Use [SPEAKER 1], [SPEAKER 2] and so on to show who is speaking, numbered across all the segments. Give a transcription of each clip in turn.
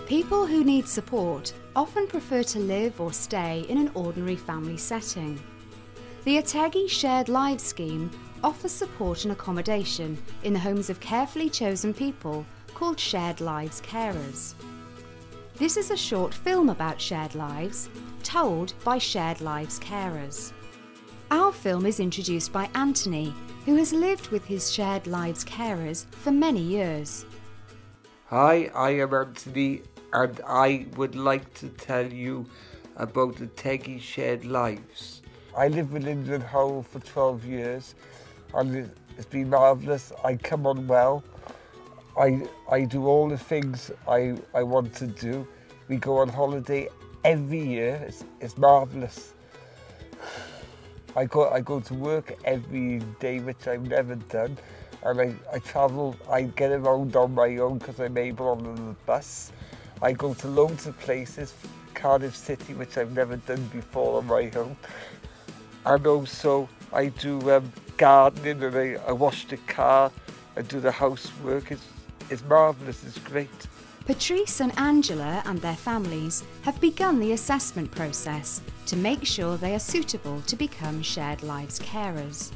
[SPEAKER 1] People who need support often prefer to live or stay in an ordinary family setting. The Ategi Shared Lives scheme offers support and accommodation in the homes of carefully chosen people called Shared Lives carers. This is a short film about shared lives, told by Shared Lives carers. Our film is introduced by Anthony, who has lived with his Shared Lives carers for many years.
[SPEAKER 2] Hi, I am Anthony, and I would like to tell you about the ategi Shared Lives. I lived with Lyndon Howell for 12 years, and it's been marvellous. I come on well. I do all the things I want to do. We go on holiday every year. It's marvellous. I go to work every day, which I've never done, and I travel. I get around on my own because I'm able on the bus. I go to loads of places, Cardiff City, which I've never done before on my own. And also I do gardening, and I wash the car, I do the housework. It's marvellous, it's great.
[SPEAKER 1] Patrice and Angela and their families have begun the assessment process to make sure they are suitable to become Shared Lives carers.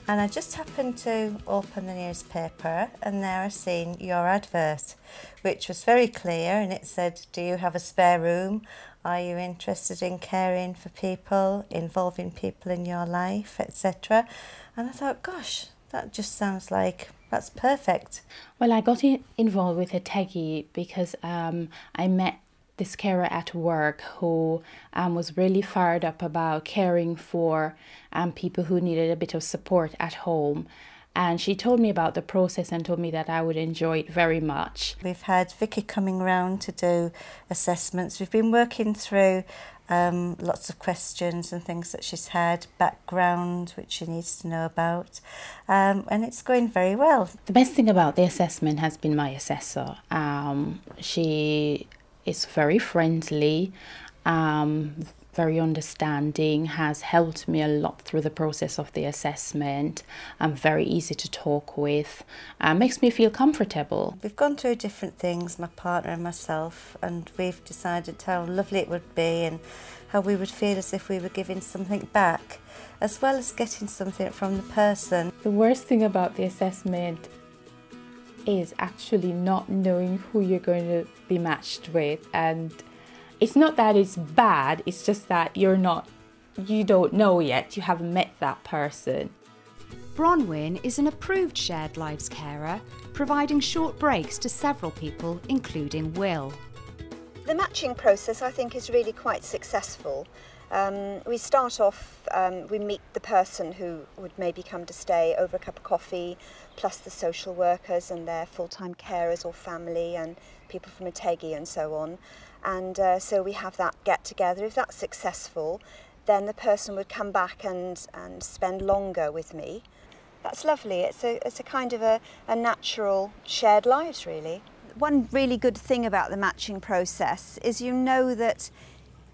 [SPEAKER 3] And I just happened to open the newspaper, and there I seen your advert, which was very clear, and it said, do you have a spare room? Are you interested in caring for people, involving people in your life, etc.? And I thought, gosh, that just sounds like that's perfect.
[SPEAKER 4] Well, I got involved with ategi because I met this carer at work who was really fired up about caring for people who needed a bit of support at home. And she told me about the process and told me that I would enjoy it very much.
[SPEAKER 3] We've had Vicky coming round to do assessments. We've been working through lots of questions and things that she's had, background, which she needs to know about, and it's going very well.
[SPEAKER 4] The best thing about the assessment has been my assessor. She is very friendly, very understanding, has helped me a lot through the process of the assessment. Very easy to talk with, makes me feel comfortable.
[SPEAKER 3] We've gone through different things, my partner and myself, and we've decided how lovely it would be and how we would feel as if we were giving something back, as well as getting something from the person.
[SPEAKER 4] The worst thing about the assessment is actually not knowing who you're going to be matched with, and it's not that it's bad, it's just that you don't know yet, you haven't met that person.
[SPEAKER 1] Bronwyn is an approved Shared Lives carer, providing short breaks to several people, including Will.
[SPEAKER 5] The matching process, I think, is really quite successful. We start off, we meet the person who would maybe come to stay over a cup of coffee, plus the social workers and their full-time carers or family and people from ategi and so on. And so we have that get-together. If that's successful, then the person would come back and spend longer with me. That's lovely. It's a kind of a natural shared lives, really. One really good thing about the matching process is you know that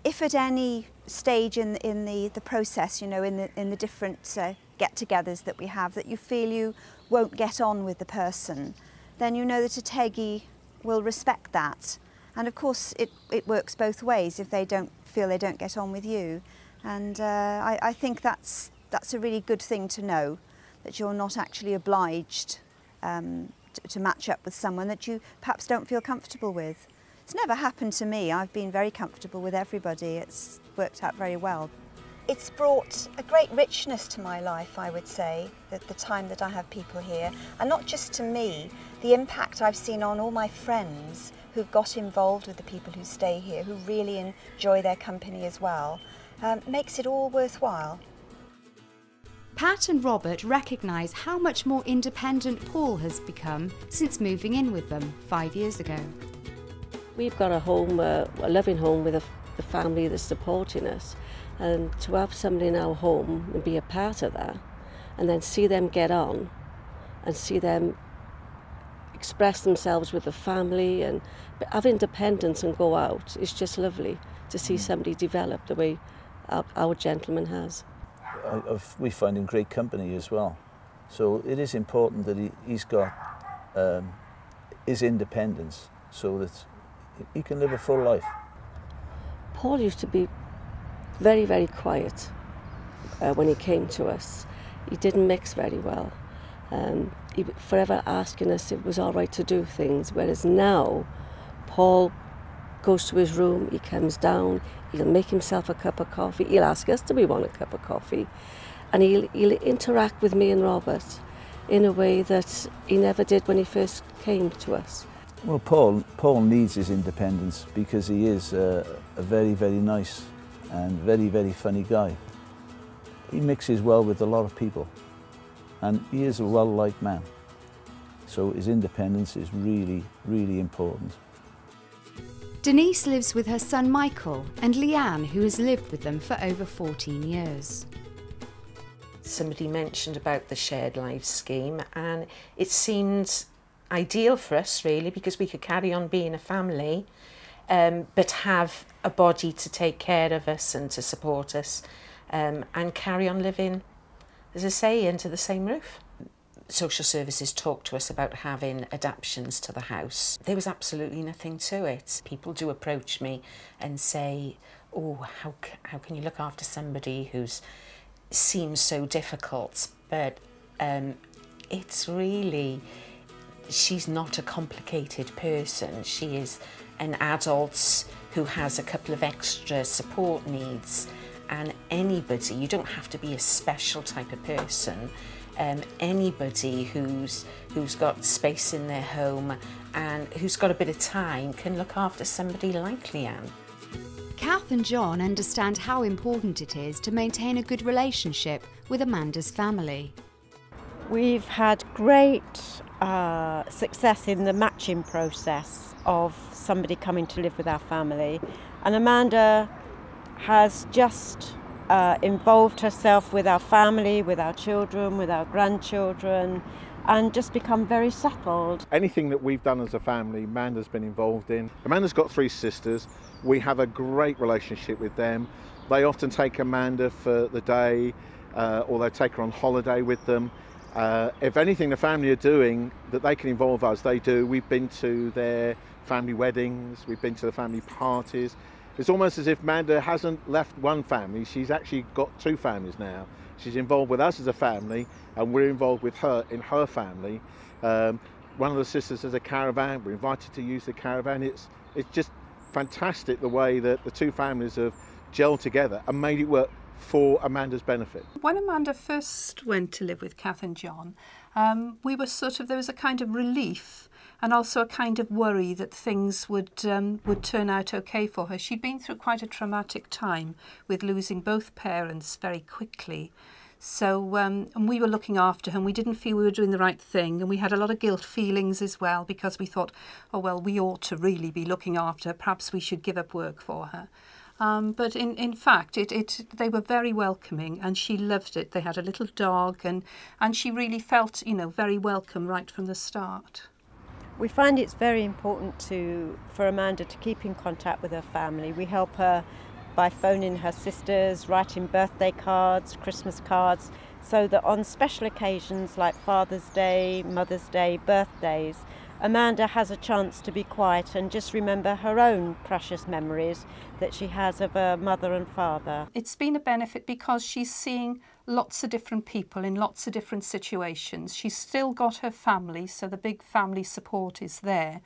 [SPEAKER 5] if at any stage in the process, you know, in the different get-togethers that we have, that you feel you won't get on with the person, then you know that ategi will respect that. And of course it works both ways if they don't feel they don't get on with you. And I think that's a really good thing to know, that you're not actually obliged to match up with someone that you perhaps don't feel comfortable with. It's never happened to me. I've been very comfortable with everybody. It's worked out very well. It's brought a great richness to my life, I would say, the time that I have people here. And not just to me, the impact I've seen on all my friends who've got involved with the people who stay here, who really enjoy their company as well, makes it all worthwhile.
[SPEAKER 1] Pat and Robert recognise how much more independent Paul has become since moving in with them 5 years ago.
[SPEAKER 6] We've got a home, a loving home with a family that's supporting us, and to have somebody in our home and be a part of that, and then see them get on and see them express themselves with the family and have independence and go out, it's just lovely to see somebody develop the way our gentleman has.
[SPEAKER 7] We find him great company as well, so it is important that he's got his independence, so that he can live a full life.
[SPEAKER 6] Paul used to be very, very quiet when he came to us. He didn't mix very well. He was forever asking us if it was all right to do things, whereas now Paul goes to his room, he comes down, he'll make himself a cup of coffee, he'll ask us do we want a cup of coffee, and he'll interact with me and Robert in a way that he never did when he first came to us.
[SPEAKER 7] Well, Paul needs his independence because he is a very, very nice and very, very funny guy. He mixes well with a lot of people and he is a well-liked man. So his independence is really, really important.
[SPEAKER 1] Denise lives with her son Michael and Leanne, who has lived with them for over 14 years.
[SPEAKER 8] Somebody mentioned about the Shared Lives scheme, and it seemed ideal for us really, because we could carry on being a family but have a body to take care of us and to support us, and carry on living, as I say, under the same roof. Social services talked to us about having adaptations to the house. There was absolutely nothing to it. People do approach me and say, oh, how can you look after somebody who's seems so difficult? But it's really, she's not a complicated person. She is an adult who has a couple of extra support needs, and anybody, you don't have to be a special type of person, anybody who's got space in their home and who's got a bit of time can look after somebody like Leanne.
[SPEAKER 1] Kath and John understand how important it is to maintain a good relationship with Amanda's family.
[SPEAKER 9] We've had great success in the matching process of somebody coming to live with our family, and Amanda has just involved herself with our family, with our children, with our grandchildren, and just become very settled.
[SPEAKER 10] Anything that we've done as a family, Amanda's been involved in. Amanda's got 3 sisters. We have a great relationship with them. They often take Amanda for the day, or they take her on holiday with them. If anything the family are doing that they can involve us, they do. We've been to their family weddings, we've been to the family parties. It's almost as if Amanda hasn't left one family, she's actually got 2 families now. She's involved with us as a family, and we're involved with her in her family. One of the sisters has a caravan, we're invited to use the caravan. It's just fantastic the way that the 2 families have gelled together and made it work for Amanda's benefit.
[SPEAKER 11] When Amanda first went to live with Kath and John, we were there was a kind of relief and also a kind of worry that things would turn out okay for her. She'd been through quite a traumatic time with losing both parents very quickly. So, and we were looking after her and we didn't feel we were doing the right thing, and we had a lot of guilt feelings as well, because we thought, oh well, we ought to really be looking after her, perhaps we should give up work for her. But in fact, they were very welcoming and she loved it. They had a little dog and she really felt, very welcome right from the start.
[SPEAKER 9] We find it's very important for Amanda to keep in contact with her family. We help her by phoning her sisters, writing birthday cards, Christmas cards, so that on special occasions like Father's Day, Mother's Day, birthdays, Amanda has a chance to be quiet and just remember her own precious memories that she has of her mother and father.
[SPEAKER 11] It's been a benefit because she's seeing lots of different people in lots of different situations. She's still got her family, so the big family support is there.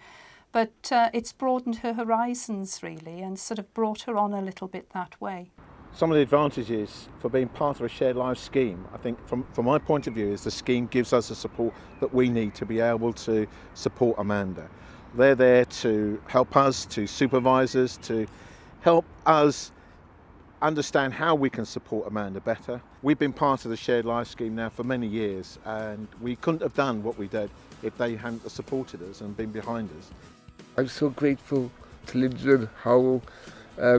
[SPEAKER 11] But it's broadened her horizons really and brought her on a little bit that way.
[SPEAKER 10] Some of the advantages for being part of a Shared Lives scheme, I think from my point of view, is the scheme gives us the support that we need to be able to support Amanda. They're there to help us, to supervise us, to help us understand how we can support Amanda better. We've been part of the Shared Lives scheme now for many years, and we couldn't have done what we did if they hadn't supported us and been behind us.
[SPEAKER 2] I'm so grateful to Linda and Howell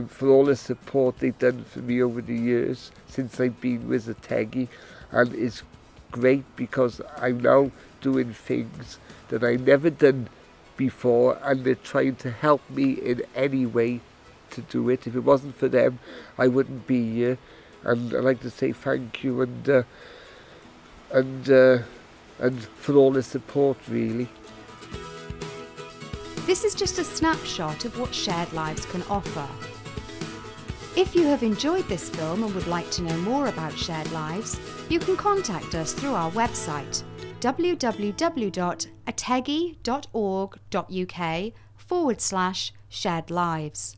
[SPEAKER 2] for all the support they've done for me over the years since I've been with ategi, and it's great because I'm now doing things that I never done before, and they're trying to help me in any way to do it. If it wasn't for them, I wouldn't be here, and I'd like to say thank you and for all the support really.
[SPEAKER 1] This is just a snapshot of what shared lives can offer. If you have enjoyed this film and would like to know more about shared lives, you can contact us through our website www.ategi.org.uk/shared lives.